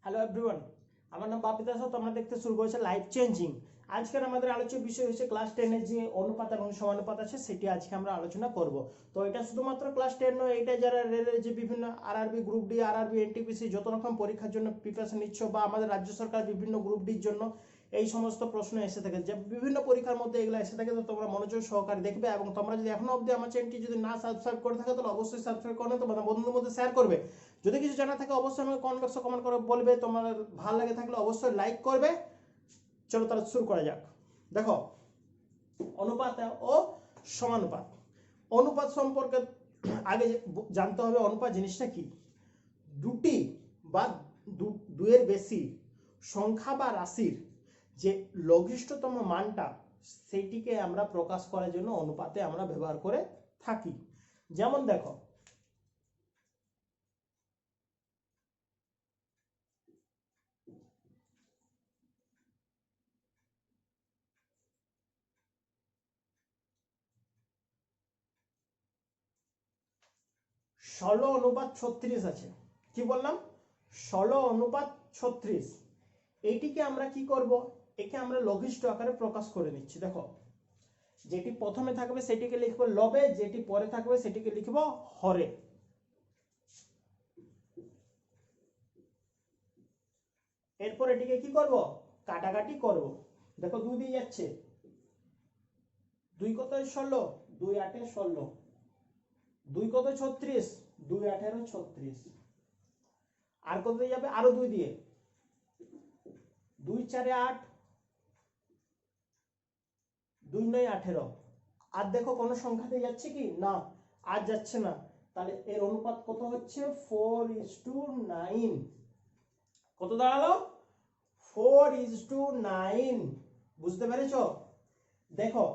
Hello everyone, আমার নাম বাপিতা সাউ। তোমরা দেখতে শুরু করেছে লাইফ চেঞ্জিং। আজকের আমাদের আলোচ্য বিষয় হচ্ছে ক্লাস 10-এর যে অনুপাত এবং সমানুপাত আছে সেটি আজকে আমরা আলোচনা করব। তো এটা শুধুমাত্র ক্লাস 10 নয়, এটা যারা রেলের যে বিভিন্ন RRB, group D, RRB, NTPC যত রকম পরীক্ষার জন্য প্রিপারেশন নিচ্ছ বা আমাদের রাজ্য সরকার বিভিন্ন গ্রুপ ডির জন্য এই সমস্ত প্রশ্ন এসে থাকে, যে বিভিন্ন পরীক্ষার মধ্যে এগুলো এসে থাকে। তো তোমরা মনোযোগ সহকারে দেখবে এবং তোমরা যদি এখনো অবধি আমার চ্যানেলটি যদি না সাবস্ক্রাইব করে থাকো তাহলে অবশ্যই সাবস্ক্রাইব করে তোমাদের বন্ধুদের মধ্যে শেয়ার করবে। যদি কিছু জানা থাকে অবশ্যই আমাকে কমেন্ট বক্সে কমেন্ট করে বলবে। তোমার ভালো লাগে থাকলে অবশ্যই লাইক করবে। চলো তাহলে শুরু করা যাক। দেখো, অনুপাত ও সমানুপাত। অনুপাত সম্পর্কে আগে জানতে হবে অনুপাত জিনিসটা কি। দুটি বা দুইয়ের বেশি সংখ্যা বা রাশির যে লঘিষ্ঠতম মানটা সেইটিকে আমরা প্রকাশ করার জন্য অনুপাতে আমরা ব্যবহার করে থাকি। যেমন দেখো, ষোলো অনুপাত 36 আছে। কি বললাম? 16 অনুপাত 36। এইটিকে আমরা কি করব, একে আমরা লঘিষ্ঠ আকারে প্রকাশ করে নিচ্ছি। দেখো, যেটি প্রথমে থাকবে সেটিকে লিখবো লবে, যেটি পরে থাকবে সেটিকে লিখবো হরে। এরপর এটিকে কি করব, কাটাকাটি করব। দেখো, 2 দিয়ে যাচ্ছে, 2 কত 16, 2 8 16, 2 কত 36, 2 18 36। আর কত দিয়ে যাবে, আরো 2 দিয়ে, 2 4 8, 2 9 18। আর দেখো কোনো সংখ্যাতে যাচ্ছে কি না, আর যাচ্ছে না। তাহলে এর অনুপাত কত হচ্ছে, 4:9। কত দাঁড়ালো, 4:9। বুঝতে পেরেছ? দেখো,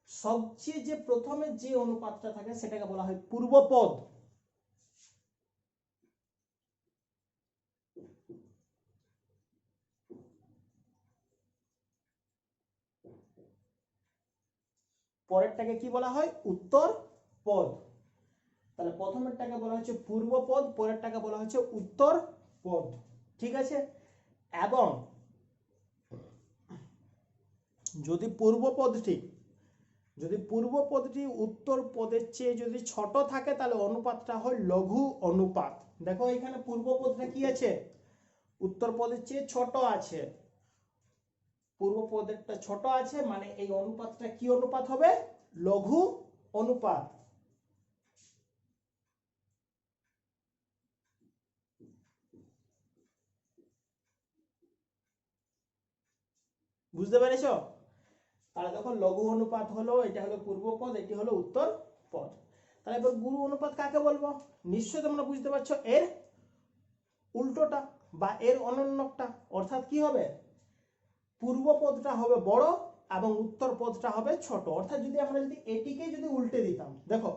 সবচেয়ে যে প্রথমে যে অনুপাতটা থাকে সেটাকে বলা হয় পূর্বপদ। পরেরটাকে কি বলা হয়, উত্তর পদ। তাহলে প্রথমেরটাকে বলা হচ্ছে পূর্বপদ, পরেরটাকে বলা হচ্ছে উত্তর পদ। ঠিক আছে? এবং যদি পূর্বপদটি উত্তর পদের চেয়ে যদি ছোট থাকে তাহলে অনুপাতটা হয় লঘু অনুপাত। দেখো এখানে পূর্বপদটা কি আছে, উত্তর পদের চেয়ে ছোট আছে। পূর্বপদেরটা ছোট আছে মানে এই অনুপাতটা কি অনুপাত হবে, লঘু অনুপাত। বুঝতে পেরেছ? তাহলে দেখো, লঘু অনুপাত হলো, এটা হলো পূর্বপদ, এটি হলো উত্তর পদ। তাহলে এবার গুরু অনুপাত কাকে বলবো? নিশ্চয়ই তোমরা বুঝতে পারছো, এর উল্টোটা বা এর অনন্যটা। অর্থাৎ কি হবে, পূর্বপদটা হবে বড় এবং উত্তর পদটা হবে ছোট। অর্থাৎ যদি আমরা যদি এটিকে যদি উল্টে দিতাম, দেখো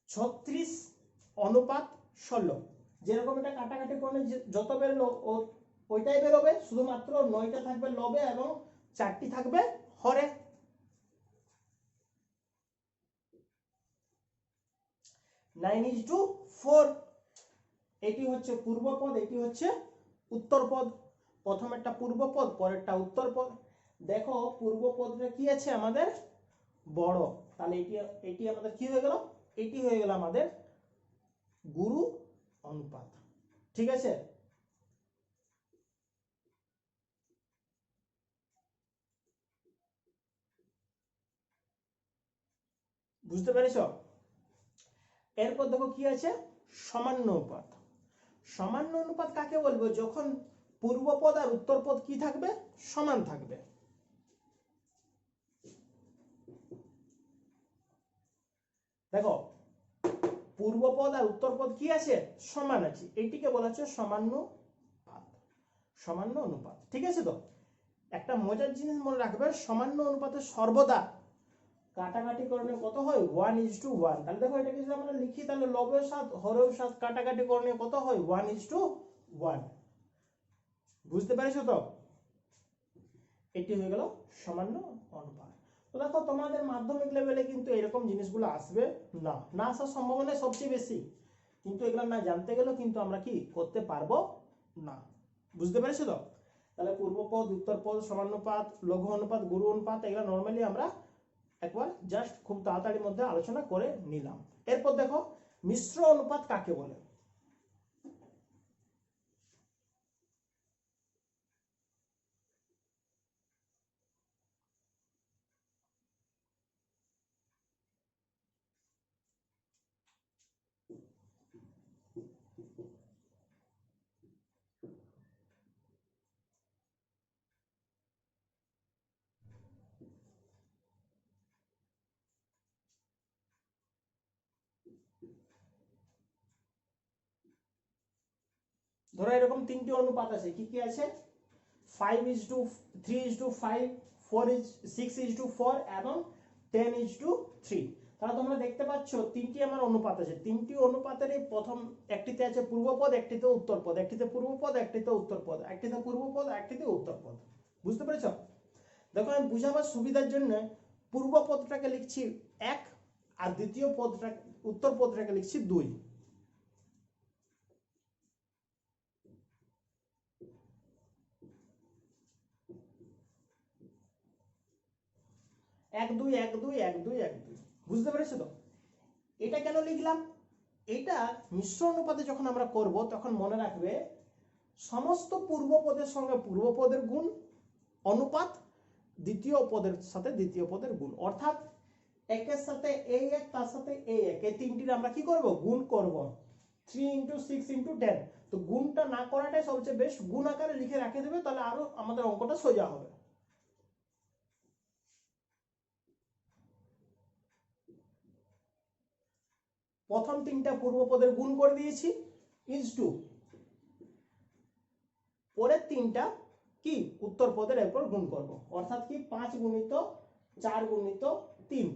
36 অনুপাত 16, যেরকম এটা কাটাকাটি করে যত বেরোলো ওইটাই বেরোবে, শুধুমাত্র 9টা থাকবে লবে এবং 4টি থাকবে হরে। 9:4। এটি হচ্ছে পূর্বপদ, এটি হচ্ছে উত্তরপদ। প্রথমেরটা পূর্বপদ, পরেরটা উত্তরপদ। দেখো পূর্বপদটা কি আছে আমাদের, বড়। তাহলে এটি এটি আমাদের কি হয়ে গেল, এটি হয়ে গেল আমাদের গুরু অনুপাত। ঠিক আছে? বুঝতে পেরেছ? এরপর দেখো কি আছে, সমান্য অনুপাত। সমান্য অনুপাত কাকে বলবো, যখন পূর্বপদ আর উত্তরপদ কি থাকবে, সমান থাকবে। দেখো, পূর্বপদ আর উত্তরপদ কি আছে, সমান আছে, এইটিকে বলা হচ্ছে সমানুপাত। সমান্য অনুপাত। ঠিক আছে? তো একটা মজার জিনিস মনে রাখবে, সমান্য অনুপাতে সর্বদা কাটাকাটি করলে কত হয়, 1:1। তাহলে দেখো এটাকে যদি আমরা লিখি তাহলে লবের সাথে হরের সাথে কাটাকাটি করলে কত হয়, 1:1। বুঝতে পেরেছো? তো এটি হয়ে গেল সমান্য অনুপাত। তো তো দেখো তোমাদের মাধ্যমিক লেভেলে কিন্তু এরকম জিনিসগুলো আসবে না, না আসার সম্ভাবনা সবচেয়ে বেশি, কিন্তু এগুলো না জানতে গেলেও কিন্তু আমরা কি করতে পারবো না। বুঝতে পেরেছো তো? তাহলে পূর্বপদ, উত্তরপদ, সমানুপাত, লঘু অনুপাত, গুরু অনুপাত এগুলো নর্মালি আমরা একবার জাস্ট খুব তাড়াতাড়ির মধ্যে আলোচনা করে নিলাম। এরপর দেখো মিশ্র অনুপাত কাকে বলে। ধরো এরকম তিনটি অনুপাত আছে, কি কি আছে? 5:3:5, 6:4 এবং 10:3। তাহলে তোমরা দেখতে পাচ্ছ তিনটি আমার অনুপাত আছে, তিনটি অনুপাতের প্রথম একটিতে আছে পূর্বপদ, একটিতে উত্তরপদ, একটিতে পূর্বপদ, একটিতে উত্তরপদ, একটিতে পূর্বপদ, একটিতে উত্তরপদ। বুঝতে পেরেছো? দেখো আমি বুঝাবার সুবিধার জন্য পূর্বপদটাকে লিখছি 1 আর দ্বিতীয় পদটা উত্তরপদটাকে লিখছি 2। 1:2 1:2 1:2 1:2। বুঝতে পেরেছো তো? এটা কেন লিখলাম? এটা মিশ্র অনুপাতে যখন আমরা করব তখন মনে রাখবে সমস্ত পূর্বপদের সঙ্গে পূর্বপদের গুণ অনুপাত, দ্বিতীয় পদের সাথে দ্বিতীয় পদের গুণ, অর্থাৎ একের সাথে এই এক, তার সাথে এই এক, এই তিনটির আমরা কি করব? গুণ করব। 3:6:10। তো গুণটা না করাটাই সবচেয়ে বেস্ট, গুণ আকারে লিখে রাখে দেবে, তাহলে আরো আমাদের অঙ্কটা সোজা হবে। প্রথম তিনটা পূর্বপদের গুণ করে দিয়েছি *, পরের তিনটা কি উত্তর পদের এরপর গুণ করব, অর্থাৎ কি 5:4:3।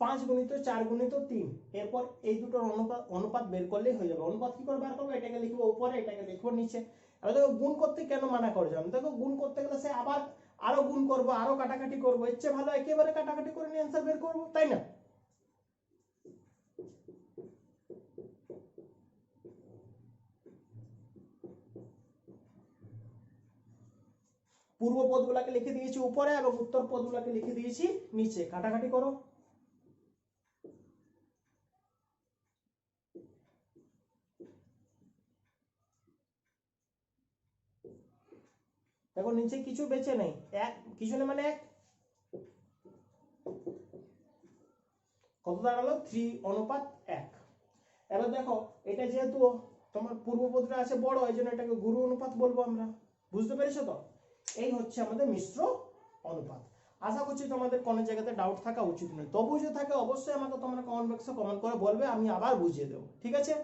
5:4:3, এরপর এই দুটোর অনুপাত বের করলেই হয়ে যাবে। অনুপাত কি করে বার করবো? এটাকে লিখবো উপরে, এটাকে লিখবো নিচে। এবার দেখো গুণ করতে কেন মানা করলাম, দেখো গুণ করতে গেলে সে আবার আরো গুণ করবো, আরো কাটাকাটি করবো, এর চেয়ে ভালো একেবারে কাটাকাটি করে নিয়ে অ্যান্সার বের করবো, তাই না? পূর্ব পদগুলোকে লিখে দিয়েছি উপরে এবং উত্তর পদগুলোকে লিখে দিয়েছি নিচে, কাটাকাটি করো। দেখো নিচে কিছু বেঁচে নেই, এক কিছু নেই মানে এক, কত দাঁড়ালো? 3:1। এবার দেখো এটা যেহেতু তোমার পূর্বপদটা আছে বড়, এই জন্য এটাকে গুরু অনুপাত বলবো আমরা। বুঝতে পেরেছো তো? এই হচ্ছে আমাদের মিশ্র অনুপাত। আশা করছি তোমাদের কোনো জায়গাতে ডাউট থাকা উচিত নয়, তবু যদি থাকে অবশ্যই আমাকে তোমরা কমেন্ট বক্সে কমেন্ট করে বলবে, আমি আবার বুঝিয়ে দেবো। ঠিক আছে?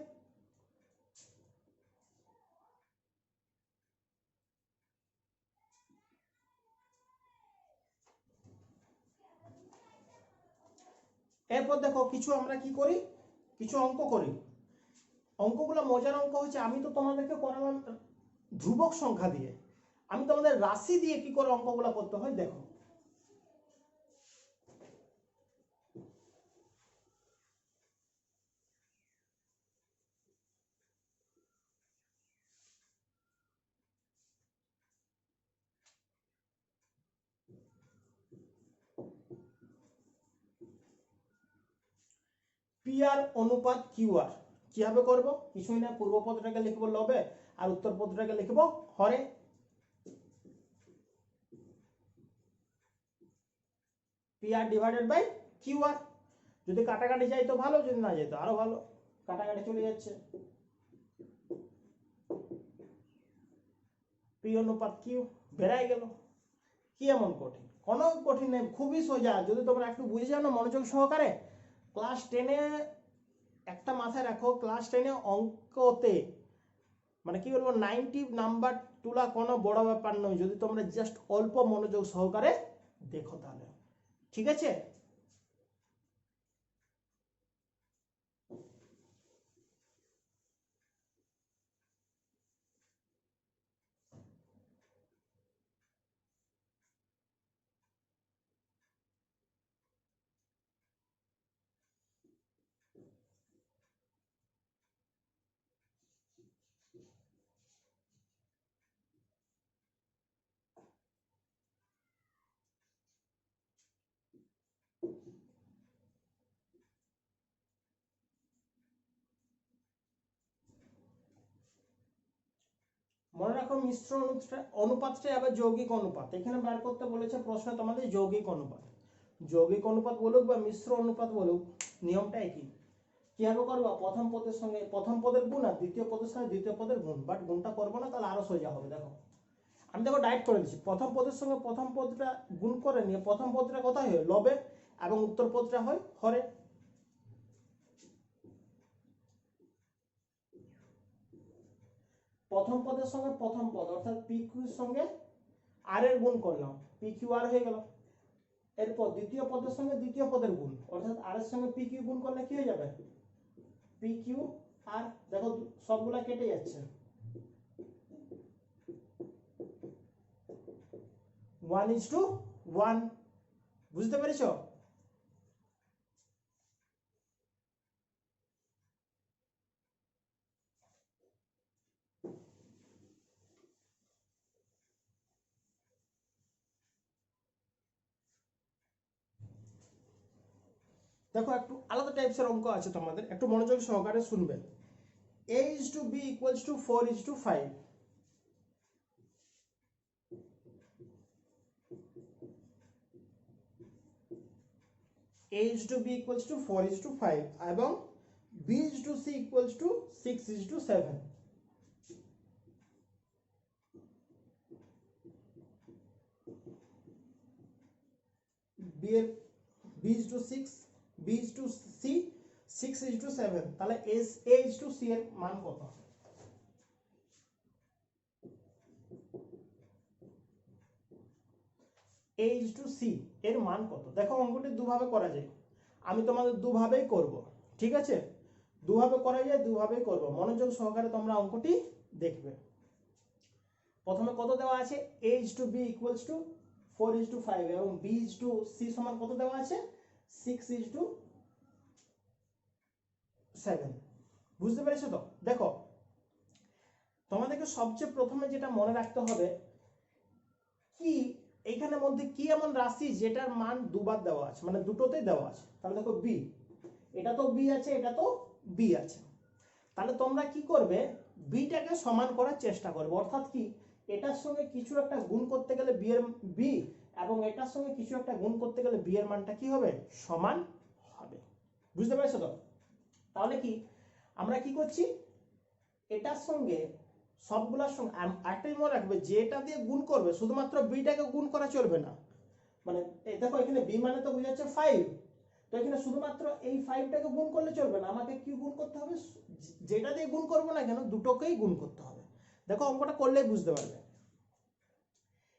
এরপর দেখো কিছু আমরা কি করি, কিছু অঙ্ক করি। অঙ্কগুলো মজার অঙ্ক হচ্ছে, আমি তো তোমাদেরকে করালাম ধ্রুবক সংখ্যা দিয়ে, আমি তোমাদের রাশি দিয়ে কি করে অঙ্কগুলো করতে হয় দেখো। PR অনুপাত QR কিভাবে করব? কিছুই না, পূর্ব পদটাকে লিখবো লবে আর উত্তর পদটাকে লিখবো হরে। PR/QR। যদি কাটাকাটি যায় তো ভালো, যদি না যায় তো আরো ভালো, কাটাকাটি চলে যাচ্ছে। P অনুপাত Q বেড়াই গেল। কি এমন কঠিন? কোনো কঠিন নেই, খুবই সোজা, যদি তোমরা একটু বুঝে যাও না মনোযোগ সহকারে। ক্লাস 10-এ একটা মাথায় রাখো, ক্লাস 10-এ অঙ্কতে মানে কি বলবো 90 নাম্বার তোলা কোনো বড় ব্যাপার নয়, যদি তোমরা জাস্ট অল্প মনোযোগ সহকারে দেখো তাহলে। ঠিক আছে? দেখো মিশ্র অনুপাতটা আবার যৌগিক অনুপাত, এখানে বার করতে বলেছে প্রশ্ন তোমাদের যৌগিক অনুপাত। যৌগিক অনুপাত বলুক বা মিশ্র অনুপাত বলুক, নিয়মটা একই। কিভাবে করবো, প্রথম পদের সঙ্গে প্রথম পদের গুণ আর দ্বিতীয় পদের সঙ্গে দ্বিতীয় পদের গুণ, বাট গুণটা করবো না, তাহলে আরো সোজা হবে। দেখো আমি দেখো ডাইরেক্ট করে দিচ্ছি, প্রথম পদের সঙ্গে প্রথম পদটা গুণ করে নিয়ে প্রথম পদটা কোথায় হয়, লবে, এবং উত্তর পদটা হয় হরে। প্রথম পদের সঙ্গে প্রথম পদ অর্থাৎ পি কিউর সঙ্গে আর এর গুণ করলাম, পি কিউ আর হয়ে গেল। এরপর দ্বিতীয় পদের সঙ্গে দ্বিতীয় পদের গুণ অর্থাৎ আর এর সঙ্গে পি কিউ গুণ করলে কি হয়ে যাবে, পি কিউ আর। দেখো সবগুলা কেটে যাচ্ছে, 1:1, বুঝতে পেরেছো? দেখো একটু আলাদা টাইপসের অঙ্ক আছে তোমাদের, একটু মনোযোগ সহকারে শুনবে। a:b = 4:5, a:b = 4:5 এবং b:c = 6:7। b এর b:6, b:c 6:7, তাহলে a:c এর মান কত? a:c এর মান কত? দেখো অঙ্কটি দুভাবে করা যায়, আমি তোমাদের দুভাবেই করব, ঠিক আছে? দুভাবে করা যায়, দুভাবেই করব, মনোযোগ সহকারে তোমরা অঙ্কটি দেখবে। প্রথমে কত দেওয়া আছে, a:b = 4:5 এবং b:c সমান কত দেওয়া আছে, 6:7। বুঝতে পেরেছো তো? দেখো তোমাদেরকে সবচেয়ে প্রথমে যেটা মনে রাখতে হবে, কি এইখানের মধ্যে কি এমন রাশি যেটার মান দুবার দেওয়া আছে, মানে দুটোতেই দেওয়া আছে। তাহলে দেখো বি, এটা তো বি আছে, এটা তো বি আছে, তাহলে তোমরা কি করবে, বিটাকে সমান করার চেষ্টা করবে। অর্থাৎ কি, এটার সঙ্গে কিছু একটা গুণ করতে গেলে বি এর বি, এবং এটার সঙ্গে কিছু একটা গুণ করতে গেলে বি এর মানটা কি হবে, সমান হবে। বুঝতে পেরেছো তো? তাহলে কি আমরা কি করছি, এটার সঙ্গে সবগুলোর সঙ্গে একটাই মনে রাখবে, যেটা দিয়ে গুণ করবে শুধুমাত্র বিটাকে গুণ করা চলবে না। মানে দেখো এখানে বি মানে তো বোঝাচ্ছে 5, তো এখানে শুধুমাত্র এই 5টাকে গুণ করলে চলবে না, আমাকে কি গুণ করতে হবে, যেটা দিয়ে গুণ করবো না কেন দুটোকেই গুণ করতে হবে। দেখো অঙ্কটা করলেই বুঝতে পারবে।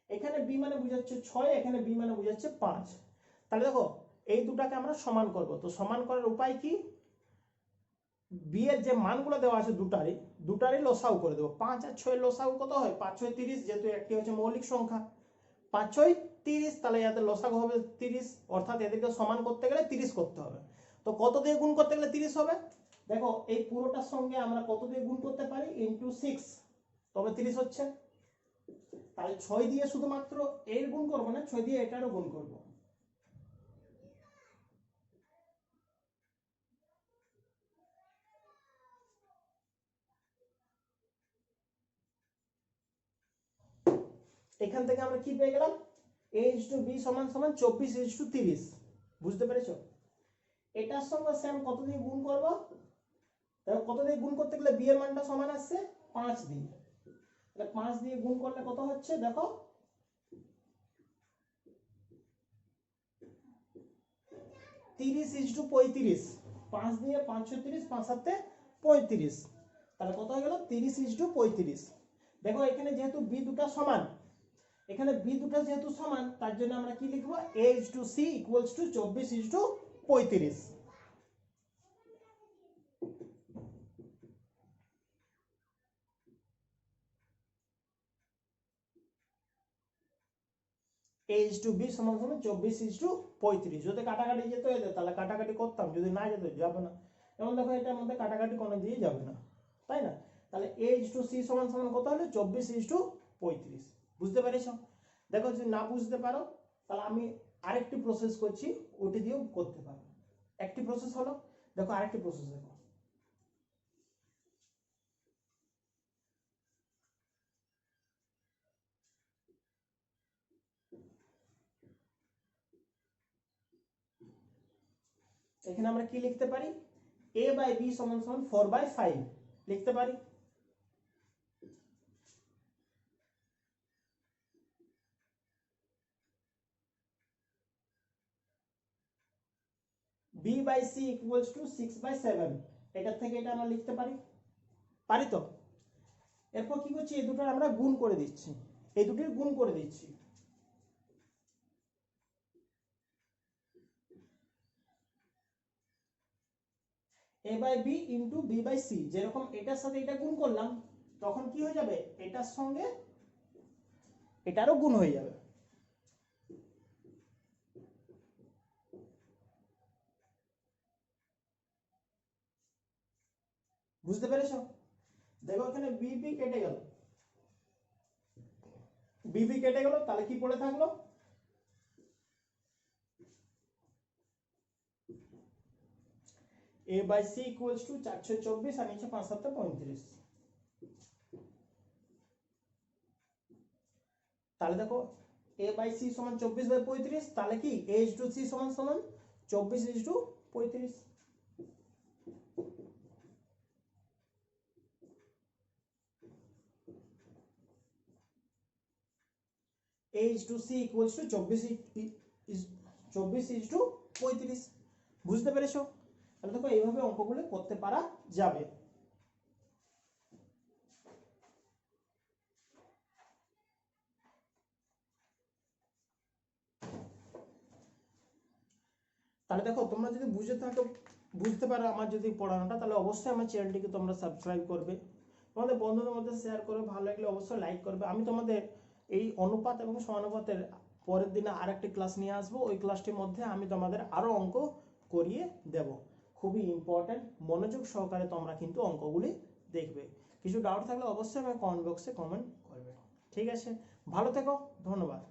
এখানে বি মানে বোঝাচ্ছে 6, এখানে বি মানে বোঝাচ্ছে 5। তাহলে দেখো এই দুটাকে আমরা সমান করব, তো সমান করার উপায় কি, বি এর যে মানগুলো দেওয়া আছে দুটারই লসাগু করে দেবো। 5 আর 6 এর লসাগু কত হয়, 5 6 30, যেহেতু একটি হচ্ছে মৌলিক সংখ্যা, 5 6 30, তাহলে এদের লসাগু হবে 30, অর্থাৎ এদেরকে সমান করতে গেলে 30 করতে হবে। তো কত দিয়ে গুণ করতে গেলে 30 হবে, দেখো এই পুরোটার সঙ্গে আমরা কত দিয়ে গুণ করতে পারি, *6, তবে 30 হচ্ছে। তাহলে 6 দিয়ে শুধুমাত্র এর গুণ করবো না, 6 দিয়ে এটারও গুণ করবো। এখান থেকে আমরা কি পেয়ে গেলাম, a:b সমান 24:30। বুঝতে পেরেছো? এটার সঙ্গে সেম কত দিয়ে গুণ করব, দেখো কত দিয়ে গুণ করতে গেলে বি এর মানটা সমান আসছে 5 দিয়ে, তাহলে 5 দিয়ে গুণ করলে কত হচ্ছে, দেখো 30:35, 5 দিয়ে 5 30, 5 7 35, তাহলে কত হয়ে গেল 30:35। দেখো এখানে যেহেতু বি দুটো সমান, এখানে বি দুটো যেহেতু সমান, তার জন্য আমরা কি লিখবো, a:c = 24:35। a:b সমান 24:35। যদি কাটাকাটি যেত এদের তাহলে কাটাকাটি করতাম, যদি না যেত যাবে না। যেমন দেখো এটার মধ্যে কাটাকাটি কোনো দিয়ে যাবে না, তাই না? তাহলে a:c সমান কত হলো, 24:35। বুঝতে পেরেছো? দেখো যদি না বুঝতে পারো তাহলে আমি আরেকটি প্রসেস করছি, ওটি দিয়েও করতে পারো। একটি প্রসেস হলো, দেখো আরেকটি প্রসেস দেখো, এখানে আমরা কি লিখতে পারি, a বাই b সমান সমান 4/5 লিখতে পারি। b by c equals to 6/7, এটার থেকে এটা আমরা লিখতে পারি, পারি তো। এরপর কি করছি, এই দুটোর আমরা গুণ করে দিচ্ছি, এই দুটির গুণ করে দিচ্ছি। a by b into b by c, যেরকম এটার সাথে এটা গুণ করলাম তখন কি হয়ে যাবে, এটার সঙ্গে এটারও গুণ হয়ে যাবে। বুঝতে পেরেছো? দেখো এখানে বিবি কেটে গেল, বিবি কেটে গেল, তাহলে কি পড়ে থাকলো, a by c equals to 424 আর নিচে 5 7 35। তাহলে দেখো a বাই c সমান 24/35, তাহলে কি a ইজ টু c সমান সমান 24:35। a is to c equals to 24:35। বুঝতে পেরেছো? তাহলে দেখো এইভাবে অঙ্কগুলো করতে পারা যাবে। তাহলে দেখো তোমরা যদি বুঝতে পারো আমার যদি পড়ানোটা, তাহলে অবশ্যই আমার চ্যানেলটিকে তোমরা সাবস্ক্রাইব করবে, তোমাদের বন্ধুদের মধ্যে শেয়ার করবে, ভালো লাগলে অবশ্যই লাইক করবে। আমি তোমাদের এই অনুপাত এবং সমানুপাতের পরের দিনে আরেকটি ক্লাস নিয়ে আসবো, ওই ক্লাসটির মধ্যে আমি তোমাদের আরো অঙ্ক করিয়ে দেব। খুবই ইম্পর্টেন্ট, মনোযোগ সহকারে তোমরা কিন্তু অঙ্কগুলি দেখবে। কিছু ডাউট থাকলে অবশ্যই আমার কমেন্ট বক্সে কমেন্ট করবে। ঠিক আছে, ভালো থেকো, ধন্যবাদ।